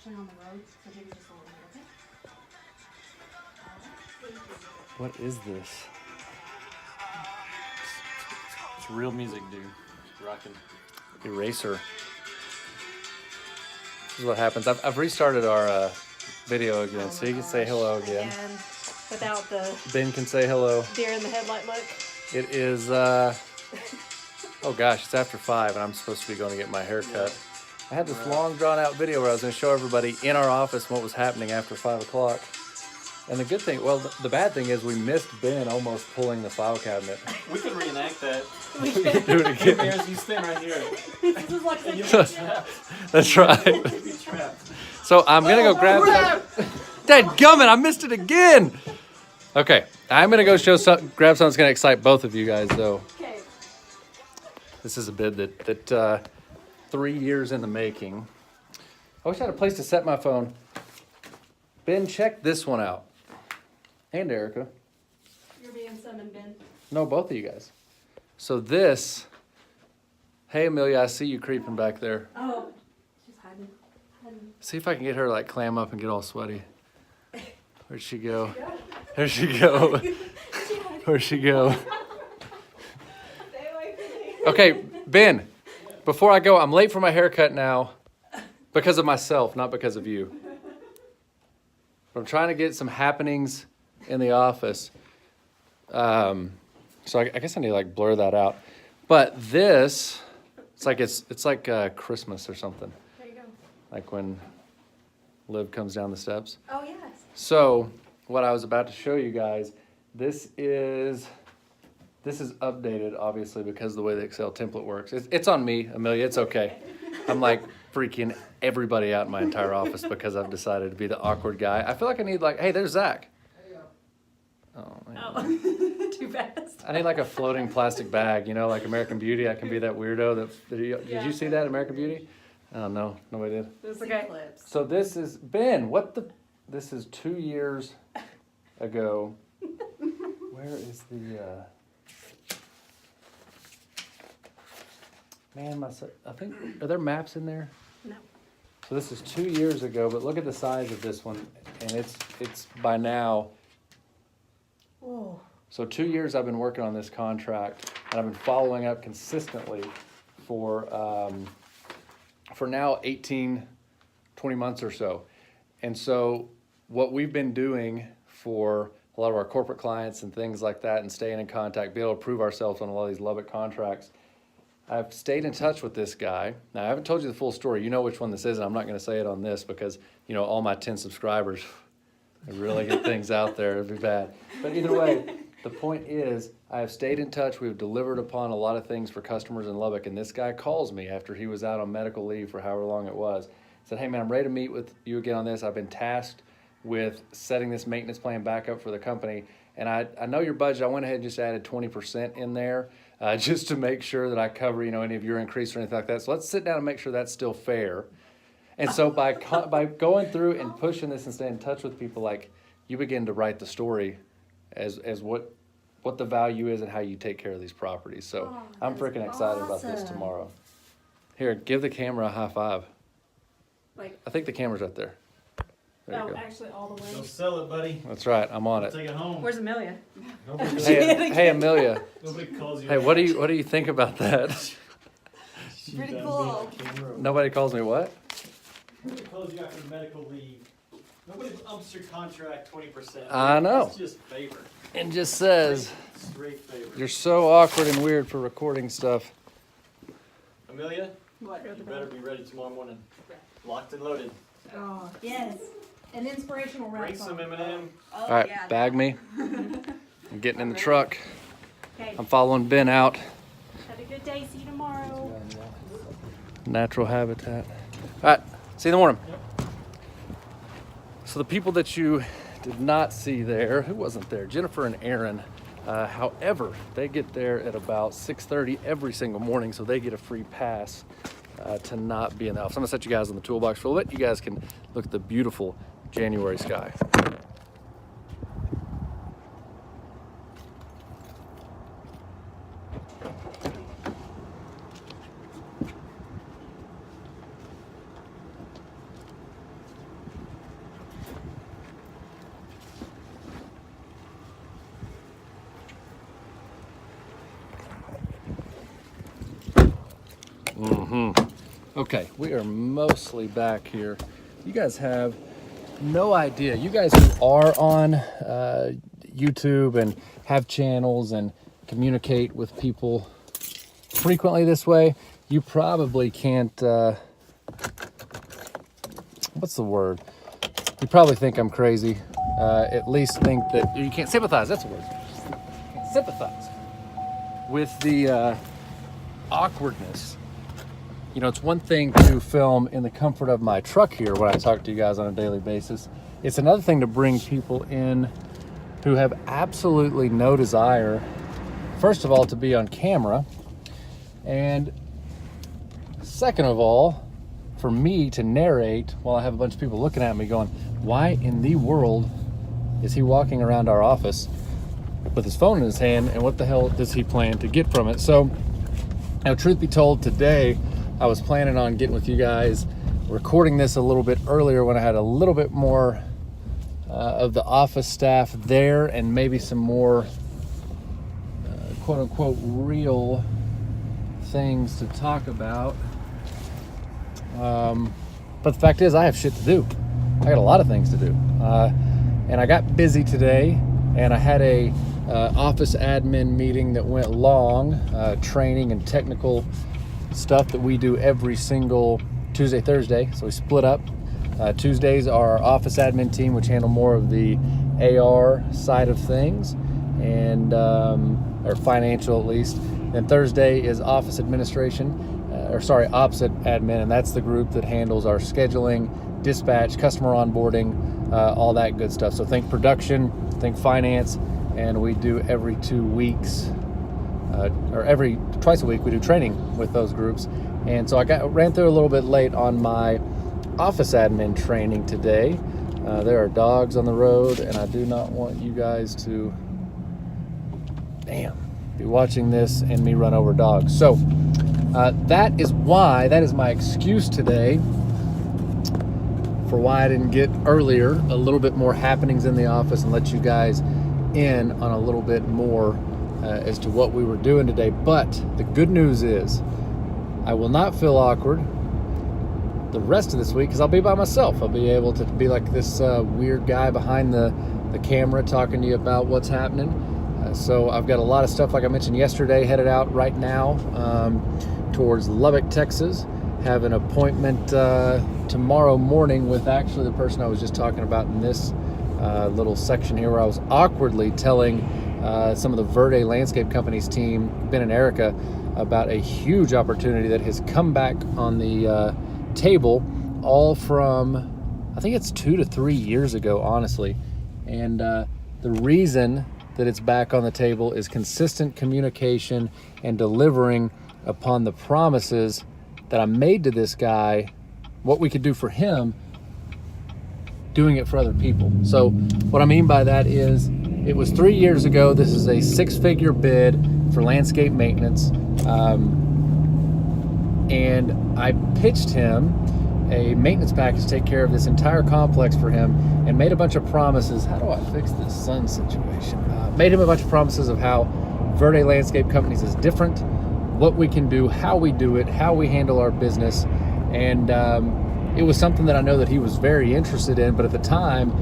actually on the road, so maybe just a little bit, okay? What is this? It's real music, dude. Rocking. Eraser. This is what happens. I've restarted our video again, so you can say hello again. And without the Ben can say hello. deer in the headlight look. It is, oh gosh, it's after 5 and I'm supposed to be going to get my hair cut. I had this long drawn out video where I was going to show everybody in our office what was happening after 5 o'clock. And the good thing, well, the bad thing is we missed Ben almost pulling the file cabinet. We can reenact that. We can do it again. Bears, you stand right here. This is like And the you'll be trapped. That's right. You'll be trapped. So I'm going to go grab that. Dadgummit, I missed it again. Okay, I'm going to go grab something that's going to excite both of you guys, though. okay. This is a bid that 3 years in the making. I wish I had a place to set my phone. Ben, check this one out. And Erica. You're being summoned, Ben. No, both of you guys. So this, hey Amelia, I see you creeping back there. Oh, she's hiding. See if I can get her to like clam up and get all sweaty. Where'd she go? Where'd she go? Where'd she go? Okay, Ben, before I go, I'm late for my haircut now because of myself, not because of you. But I'm trying to get some happenings in the office. So I guess I need to like blur that out. But this, it's like Christmas or something. There you go. Like when Liv comes down the steps. Oh, yes. So what I was about to show you guys, this is updated obviously because of the way the Excel template works. It's on me, Amelia, it's okay. I'm like freaking everybody out in my entire office because I've decided to be the awkward guy. I feel like I need like, hey, there's Zach. Oh, man. Oh, too fast. I need like a floating plastic bag, you know, like American Beauty. I can be that weirdo did you see that, American Beauty? Oh, no, nobody did. This is okay. So this is, Ben, this is 2 years ago. Where is the, man, I think, are there maps in there? No. So this is 2 years ago, but look at the size of this one, and it's by now. Whoa. So 2 years I've been working on this contract, and I've been following up consistently for now 18, 20 months or so. And so what we've been doing for a lot of our corporate clients and things like that, and staying in contact, be able to prove ourselves on a lot of these Lubbock contracts, I've stayed in touch with this guy. Now, I haven't told you the full story. You know which one this is, and I'm not going to say it on this because, you know, all my 10 subscribers, they really get things out there. It'd be bad. But either way, the point is I have stayed in touch. We've delivered upon a lot of things for customers in Lubbock, and this guy calls me after he was out on medical leave for however long it was. Said, hey, man, I'm ready to meet with you again on this. I've been tasked with setting this maintenance plan back up for the company, and I know your budget. I went ahead and just added 20% in there just to make sure that I cover, you know, any of your increase or anything like that. So let's sit down and make sure that's still fair. And so by going through and pushing this and staying in touch with people, like, you begin to write the story as what the value is and how you take care of these properties. So I'm freaking excited about this tomorrow. Here, give the camera a high five. Like, I think the camera's right there. There you oh, go. actually, all the way. Go sell it, buddy. That's right. I'm on it. Take it home. Where's Amelia? Nobody, Hey, Amelia. nobody calls you. Hey, what do you think about that? She Pretty done cool. being on camera. Nobody calls me what? Nobody calls you after medical leave. Nobody umps your contract 20%. I know. It's just favor. And just says Straight favor. you're so awkward and weird for recording stuff. Amelia, What? you better be ready tomorrow morning. Locked and loaded. Oh, yes. An inspirational rap Bring some song. M&M. Oh, All right, yeah, bag me. I'm getting in the truck. Okay. I'm following Ben out. Have a good day. See you tomorrow. Natural habitat. All right, see you in the morning. So the people that you did not see there, who wasn't there? Jennifer and Aaron. However, they get there at about 6:30 every single morning, so they get a free pass to not be in the office. I'm gonna set you guys on the toolbox for a little bit. You guys can look at the beautiful January sky. Okay, we are mostly back here. You guys have no idea. You guys who are on YouTube and have channels and communicate with people frequently this way, you probably can't, what's the word? You probably think I'm crazy. At least think that you can't sympathize. That's the word. You can't sympathize with the awkwardness. You know, it's one thing to film in the comfort of my truck here when I talk to you guys on a daily basis. It's another thing to bring people in who have absolutely no desire, first of all, to be on camera, and second of all, for me to narrate while I have a bunch of people looking at me going, why in the world is he walking around our office with his phone in his hand, and what the hell does he plan to get from it? So, now, truth be told, today I was planning on getting with you guys, recording this a little bit earlier when I had a little bit more of the office staff there and maybe some more quote unquote real things to talk about. But the fact is, I have shit to do. I got a lot of things to do. And I got busy today, and I had a office admin meeting that went long, training and technical stuff that we do every single Tuesday, Thursday. So we split up. Tuesdays are our office admin team, which handle more of the AR side of things, and or financial at least. Then Thursday is office administration, ops admin, and that's the group that handles our scheduling, dispatch, customer onboarding, all that good stuff. So think production, think finance, and we do every 2 weeks, or twice a week, we do training with those groups. And so I ran through a little bit late on my office admin training today. There are dogs on the road, and I do not want you guys to, be watching this and me run over dogs. So that is my excuse today for why I didn't get earlier, a little bit more happenings in the office, and let you guys in on a little bit more as to what we were doing today. But the good news is I will not feel awkward the rest of this week because I'll be by myself. I'll be able to be like this weird guy behind the camera talking to you about what's happening. So I've got a lot of stuff, like I mentioned yesterday, headed out right now towards Lubbock, Texas. Have an appointment tomorrow morning with actually the person I was just talking about in this little section here, where I was awkwardly telling some of the Verde Landscape Company's team, Ben and Erica, about a huge opportunity that has come back on the table, all from, I think it's 2 to 3 years ago, honestly. And the reason that it's back on the table is consistent communication and delivering upon the promises that I made to this guy, what we could do for him, doing it for other people. So what I mean by that is, it was 3 years ago. This is a 6-figure bid for landscape maintenance. And I pitched him a maintenance package to take care of this entire complex for him, and made a bunch of promises. How do I fix this sun situation? Made him a bunch of promises of how Verde Landscape Companies is different, what we can do, how we do it, how we handle our business. And it was something that I know that he was very interested in, but at the time,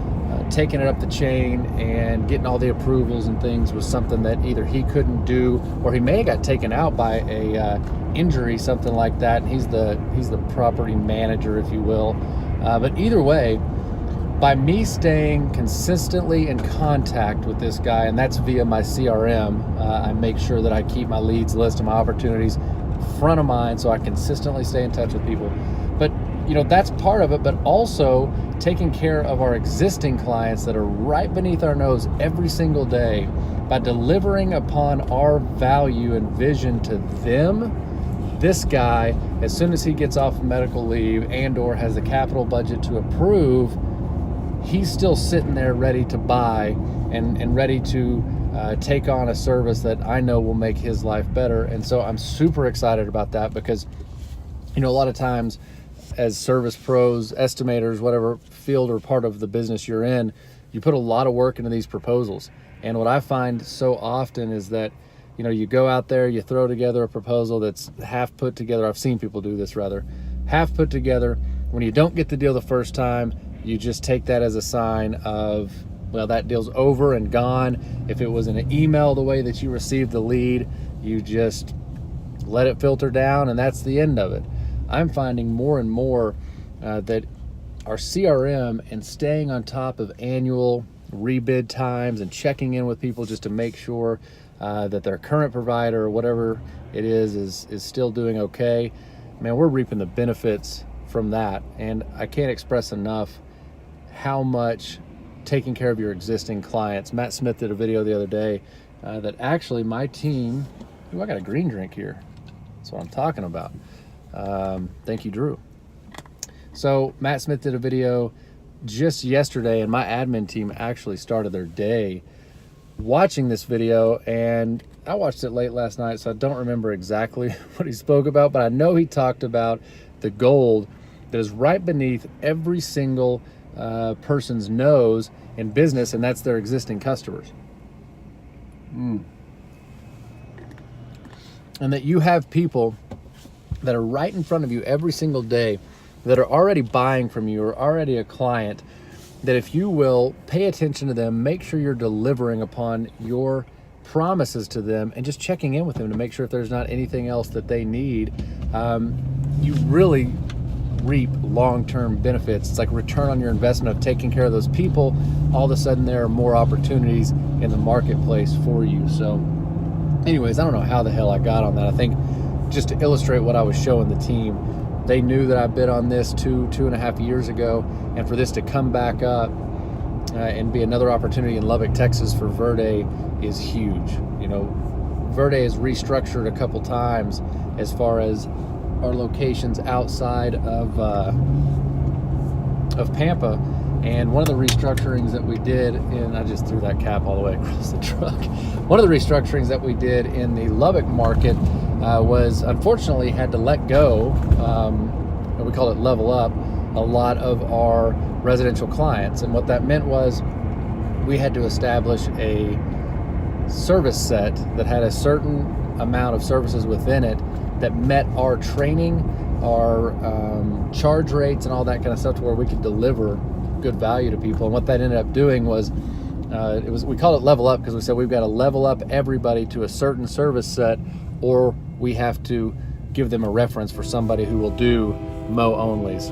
taking it up the chain and getting all the approvals and things was something that either he couldn't do, or he may have got taken out by a injury, something like that. He's the property manager, if you will. But either way, by me staying consistently in contact with this guy, and that's via my CRM, I make sure that I keep my leads list and my opportunities front of mind, so I consistently stay in touch with people. But that's part of it, but also taking care of our existing clients that are right beneath our nose every single day by delivering upon our value and vision to them. This guy, as soon as he gets off medical leave and or has the capital budget to approve, he's still sitting there ready to buy and ready to take on a service that I know will make his life better. And so I'm super excited about that, because a lot of times as service pros, estimators, whatever field or part of the business you're in, you put a lot of work into these proposals. And what I find so often is that, you go out there, you throw together a proposal that's half put together. I've seen people do this, rather, half put together. When you don't get the deal the first time, you just take that as a sign of, well, that deal's over and gone. If it was an email the way that you received the lead, you just let it filter down, and that's the end of it. I'm finding more and more that our CRM and staying on top of annual rebid times and checking in with people just to make sure that their current provider or whatever it is still doing okay. Man, we're reaping the benefits from that, and I can't express enough how much taking care of your existing clients. Matt Smith did a video the other day that actually my team, I got a green drink here. That's what I'm talking about. Thank you, Drew. So Matt Smith did a video just yesterday, and my admin team actually started their day watching this video, and I watched it late last night, so I don't remember exactly what he spoke about, but I know he talked about the gold that is right beneath every single person's nose in business, and that's their existing customers. And that you have people that are right in front of you every single day that are already buying from you or already a client, that if you will pay attention to them, make sure you're delivering upon your promises to them and just checking in with them to make sure if there's not anything else that they need, you really reap long-term benefits. It's like return on your investment of taking care of those people. All of a sudden there are more opportunities in the marketplace for you. So anyways, I don't know how the hell I got on that. I think just to illustrate what I was showing the team, they knew that I bid on this two and a half years ago, and for this to come back up and be another opportunity in Lubbock, Texas for Verde is huge. You know, Verde has restructured a couple times as far as our locations outside of Pampa, and one of the restructurings that we did in, I just threw that cap all the way across the truck. One of the restructurings that we did in the Lubbock market was unfortunately had to let go, we call it level up, a lot of our residential clients. And what that meant was we had to establish a service set that had a certain amount of services within it that met our training, our charge rates and all that kind of stuff, to where we could deliver good value to people. And what that ended up doing was, we called it level up because we said we've got to level up everybody to a certain service set, or we have to give them a reference for somebody who will do mow onlys.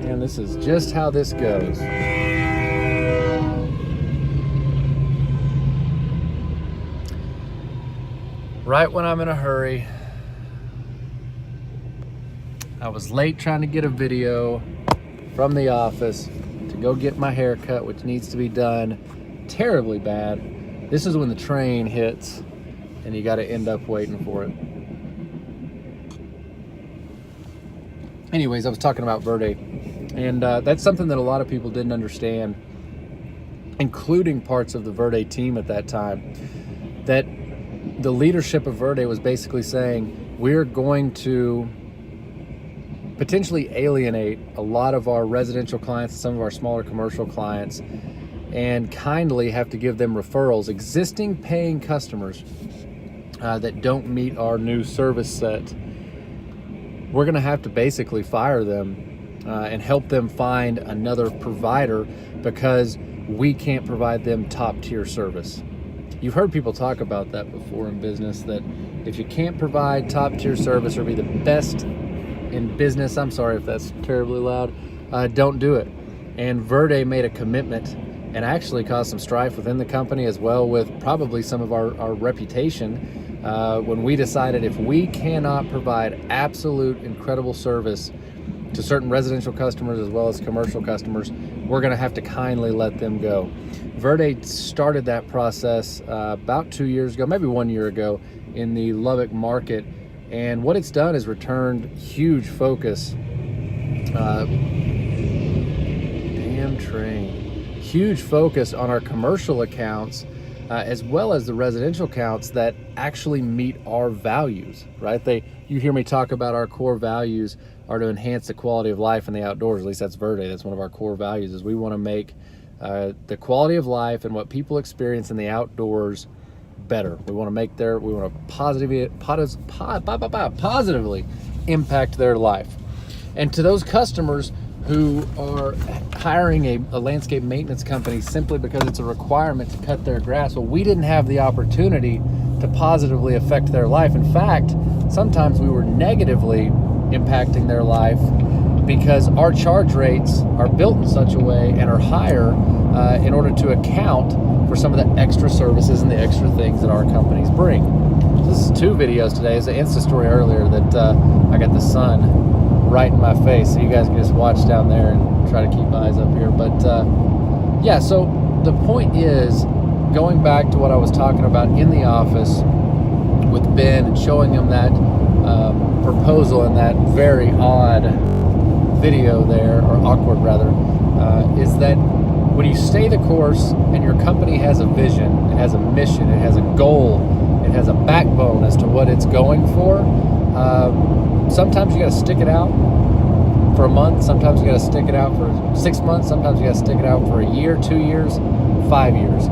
And this is just how this goes. Right when I'm in a hurry, I was late trying to get a video from the office to go get my hair cut, which needs to be done terribly bad. This is when the train hits and you got to end up waiting for it. Anyways, I was talking about Verde, and that's something that a lot of people didn't understand, including parts of the Verde team at that time, that the leadership of Verde was basically saying, we're going to potentially alienate a lot of our residential clients, some of our smaller commercial clients, and kindly have to give them referrals, existing paying customers that don't meet our new service set. We're going to have to basically fire them and help them find another provider because we can't provide them top tier service. You've heard people talk about that before in business, that if you can't provide top tier service or be the best in business, I'm sorry if that's terribly loud, don't do it. And Verde made a commitment and actually caused some strife within the company, as well with probably some of our reputation, when we decided if we cannot provide absolute incredible service to certain residential customers as well as commercial customers, we're going to have to kindly let them go. Verde started that process about 2 years ago, maybe 1 year ago, in the Lubbock market, and what it's done is returned huge focus. Damn train. Huge focus on our commercial accounts, as well as the residential accounts that actually meet our values, right? You hear me talk about our core values are to enhance the quality of life in the outdoors. At least that's Verde. That's one of our core values, is we want to make the quality of life and what people experience in the outdoors better. We want to positively impact their life. And to those customers who are hiring a landscape maintenance company simply because it's a requirement to cut their grass, well, we didn't have the opportunity to positively affect their life. In fact, sometimes we were negatively impacting their life because our charge rates are built in such a way and are higher in order to account for some of the extra services and the extra things that our companies bring. So this is 2 videos today. It's an Insta story earlier that I got the sun right in my face, so you guys can just watch down there and try to keep eyes up here. But yeah, so the point is, going back to what I was talking about in the office with Ben and showing him that proposal in that very odd video there, or awkward rather, is that when you stay the course and your company has a vision, it has a mission, it has a goal, it has a backbone as to what it's going for, sometimes you got to stick it out for a month, sometimes you got to stick it out for 6 months, sometimes you got to stick it out for a year, 2 years, 5 years.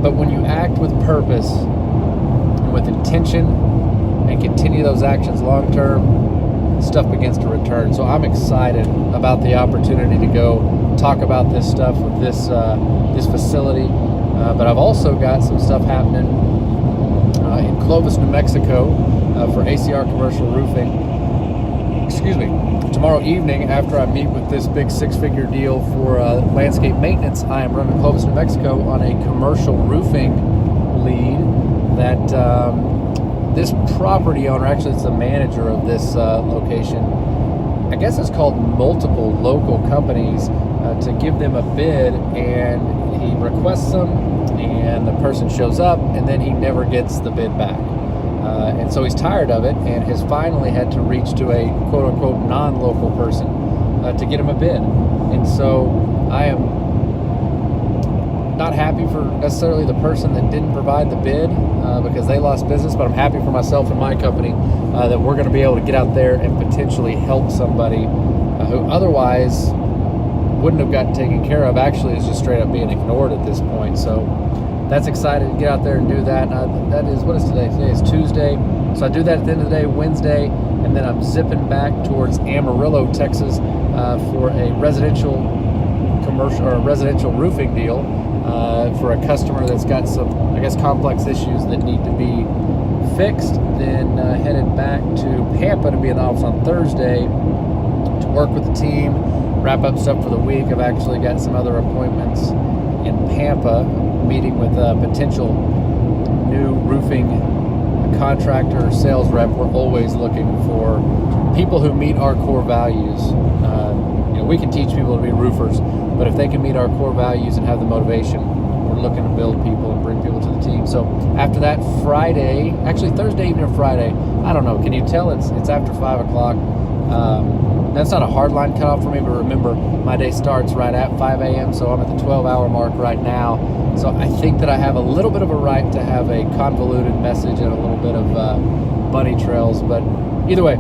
But when you act with purpose and with intention and continue those actions long term, stuff begins to return. So I'm excited about the opportunity to go talk about this stuff with this facility. But I've also got some stuff happening in Clovis, New Mexico for ACR Commercial Roofing. Excuse me. Tomorrow evening, after I meet with this big 6-figure deal for landscape maintenance, I am running Clovis, New Mexico on a commercial roofing lead that this property owner, actually it's the manager of this location, I guess it's called multiple local companies to give them a bid, and he requests them and the person shows up and then he never gets the bid back. And so he's tired of it and has finally had to reach to a quote-unquote non-local person to get him a bid. And so I am not happy for necessarily the person that didn't provide the bid because they lost business, but I'm happy for myself and my company that we're going to be able to get out there and potentially help somebody who otherwise wouldn't have gotten taken care of, actually is just straight up being ignored at this point. So that's exciting to get out there and do that. That is, what is today? Today is Tuesday. So I do that at the end of the day, Wednesday, and then I'm zipping back towards Amarillo, Texas for a residential commercial or a residential roofing deal for a customer that's got some, I guess, complex issues that need to be fixed. Then headed back to Pampa to be in the office on Thursday to work with the team, wrap up stuff for the week. I've actually got some other appointments in Pampa, meeting with a potential new roofing contractor or sales rep. We're always looking for people who meet our core values. We can teach people to be roofers, but if they can meet our core values and have the motivation, we're looking to build people and bring people to the team. So after that, Friday, actually Thursday evening or Friday, I don't know, can you tell it's after 5 o'clock? That's not a hard line cutoff for me, but remember, my day starts right at 5 a.m., so I'm at the 12-hour mark right now. So I think that I have a little bit of a right to have a convoluted message and a little bit of bunny trails. But either way,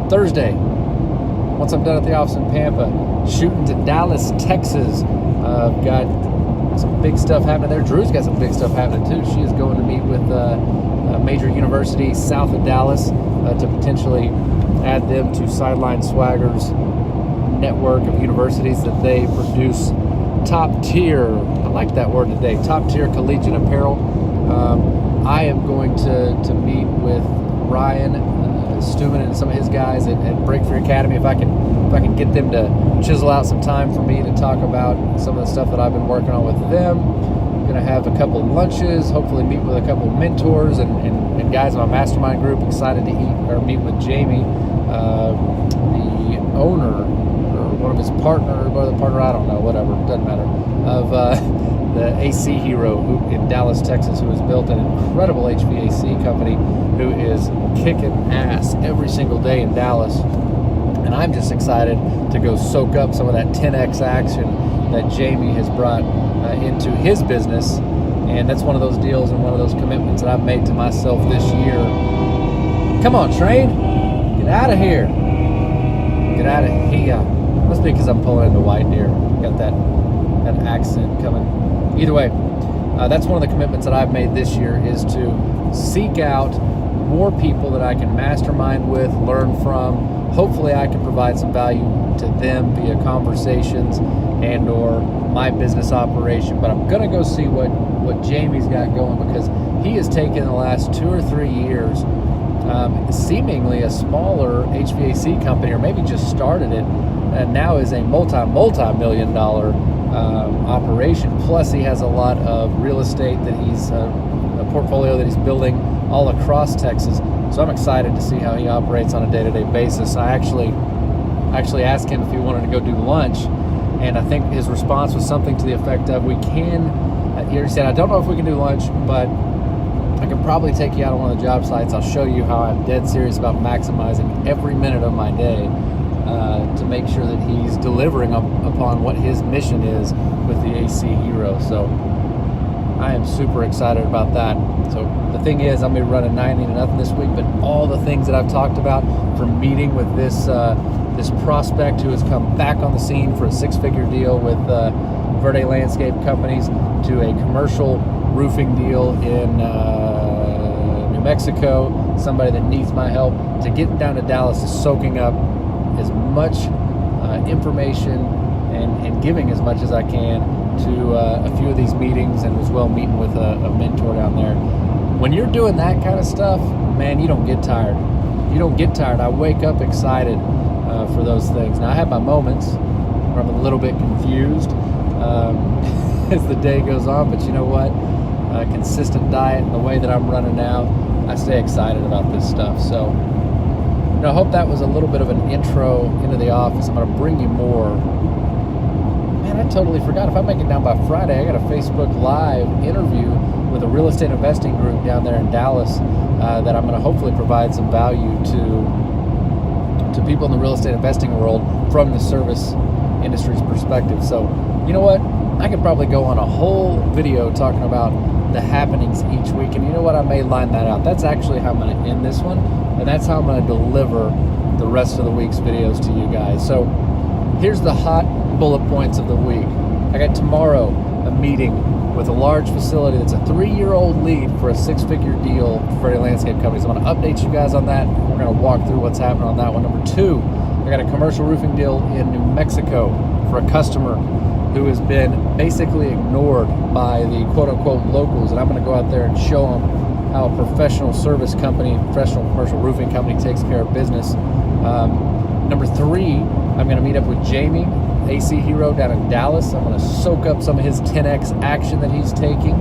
Thursday, once I'm done at the office in Pampa, shooting to Dallas, Texas. I've got some big stuff happening there. Drew's got some big stuff happening too. She is going to meet with a major university south of Dallas to potentially add them to Sideline Swagger's network of universities that they produce top tier, I like that word today, top tier collegiate apparel. I am going to meet with Ryan Stuman and some of his guys at Breakthrough Academy if I can get them to chisel out some time for me to talk about some of the stuff that I've been working on with them. I'm going to have a couple lunches, hopefully meet with a couple mentors and guys in my mastermind group. Excited to meet with Jamie, the owner, or one of his partner, I don't know, whatever, doesn't matter, of the AC Hero in Dallas, Texas, who has built an incredible HVAC company who is kicking ass every single day in Dallas. And I'm just excited to go soak up some of that 10X action that Jamie has brought into his business. And that's one of those deals and one of those commitments that I've made to myself this year. Come on, train. Get out of here. Get out of here. Must be because I'm pulling into White Deer. Got that accent coming. Either way, that's one of the commitments that I've made this year, is to seek out more people that I can mastermind with, learn from, hopefully I can provide some value to them via conversations and or my business operation. But I'm gonna go see what Jamie's got going, because he has taken the last 2 or 3 years, seemingly a smaller HVAC company, or maybe just started it, and now is a multi-million dollar operation. Plus he has a lot of real estate that he's a portfolio that he's building all across Texas. So I'm excited to see how he operates on a day-to-day basis. I actually asked him if he wanted to go do lunch, and I think his response was something to the effect of, we can, he said, I don't know if we can do lunch, but I can probably take you out on one of the job sites. I'll show you how I'm dead serious about maximizing every minute of my day to make sure that he's delivering upon what his mission is with the AC Hero. So I am super excited about that. So the thing is, I'm gonna be running 90-0 this week, but all the things that I've talked about, from meeting with this prospect who has come back on the scene for a 6-figure deal with Verde Landscape Companies, to a commercial roofing deal in New Mexico, somebody that needs my help, to getting down to Dallas, to soaking up as much information and giving as much as I can to a few of these meetings, and as well meeting with a mentor down there. When you're doing that kind of stuff, man, you don't get tired. You don't get tired. I wake up excited for those things. Now, I have my moments where I'm a little bit confused as the day goes on, but you know what? Consistent diet and the way that I'm running now, I stay excited about this stuff. So, you know, I hope that was a little bit of an intro into the office. I'm going to bring you more. Man, I totally forgot. If I make it down by Friday, I got a Facebook Live interview with a real estate investing group down there in Dallas that I'm going to hopefully provide some value to people in the real estate investing world from the service industry's perspective. So, you know what? I could probably go on a whole video talking about the happenings each week, and you know what? I may line that out. That's actually how I'm going to end this one, and that's how I'm going to deliver the rest of the week's videos to you guys. So here's the hot bullet points of the week. I got tomorrow a meeting with a large facility that's a 3-year-old lead for a 6-figure deal for Verde Landscape Companies. I'm going to update you guys on that. We're going to walk through what's happening on that one. Number 2, I got a commercial roofing deal in New Mexico for a customer who has been basically ignored by the quote-unquote locals, and I'm going to go out there and show them how a professional service company, professional commercial roofing company takes care of business. Number 3, I'm going to meet up with Jamie, AC Hero, down in Dallas. I'm going to soak up some of his 10X action that he's taking.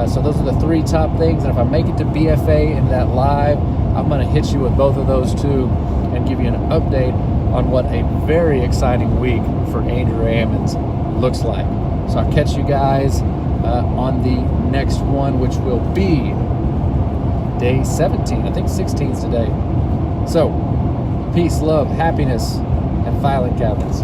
So those are the 3 top things, and if I make it to BFA in that live, I'm going to hit you with both of those too and give you an update on what a very exciting week for Andrew Ammons looks like. So I'll catch you guys on the next one, which will be day 17. I think 16 is today. So peace, love, happiness, and filing cabinets.